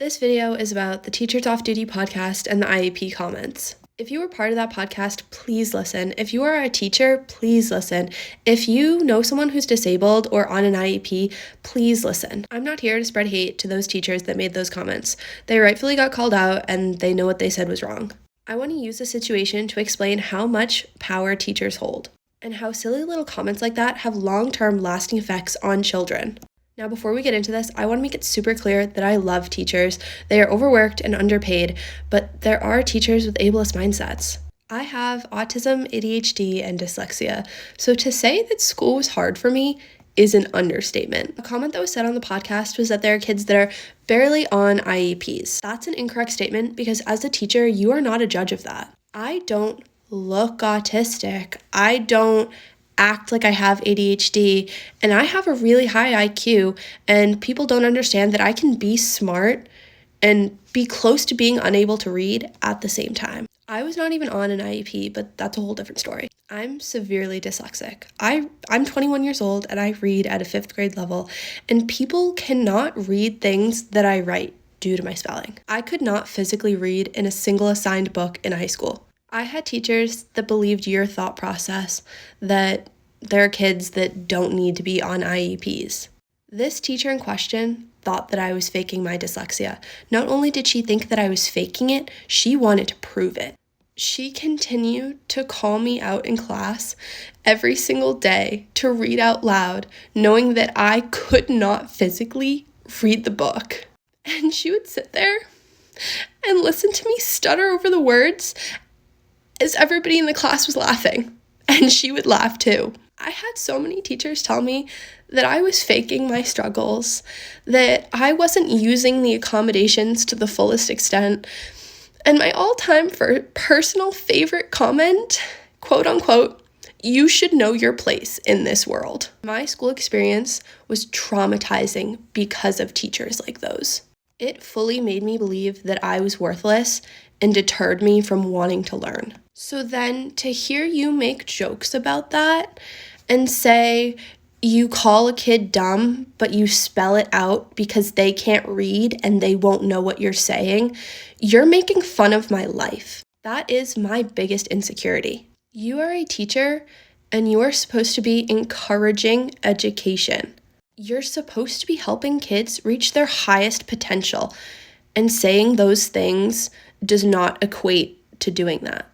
This video is about the Teachers Off Duty podcast and the IEP comments. If you were part of that podcast, please listen. If you are a teacher, please listen. If you know someone who's disabled or on an IEP, please listen. I'm not here to spread hate to those teachers that made those comments. They rightfully got called out and they know what they said was wrong. I want to use the situation to explain how much power teachers hold and how silly little comments like that have long-term lasting effects on children. Now, before we get into this, I want to make it super clear that I love teachers. They are overworked and underpaid, but there are teachers with ableist mindsets. I have autism, ADHD, and dyslexia, so to say that school was hard for me is an understatement. A comment that was said on the podcast was that there are kids that are barely on IEPs. That's an incorrect statement because as a teacher, you are not a judge of that. I don't look autistic. I don't act like I have ADHD, and I have a really high IQ, and people don't understand that I can be smart and be close to being unable to read at the same time. I was not even on an IEP, but that's a whole different story. I'm severely dyslexic. I'm 21 years old and I read at a 5th grade level, and people cannot read things that I write due to my spelling. I could not physically read in a single assigned book in high school. I had teachers that believed your thought process, that there are kids that don't need to be on IEPs. This teacher in question thought that I was faking my dyslexia. Not only did she think that I was faking it, she wanted to prove it. She continued to call me out in class every single day to read out loud, knowing that I could not physically read the book. And she would sit there and listen to me stutter over the words as everybody in the class was laughing, and she would laugh too. I had so many teachers tell me that I was faking my struggles, that I wasn't using the accommodations to the fullest extent, and my all-time personal favorite comment, quote unquote, "You should know your place in this world." My school experience was traumatizing because of teachers like those. It fully made me believe that I was worthless and deterred me from wanting to learn. So then to hear you make jokes about that and say you call a kid dumb, but you spell it out because they can't read and they won't know what you're saying, you're making fun of my life. That is my biggest insecurity. You are a teacher and you are supposed to be encouraging education. You're supposed to be helping kids reach their highest potential, and saying those things does not equate to doing that.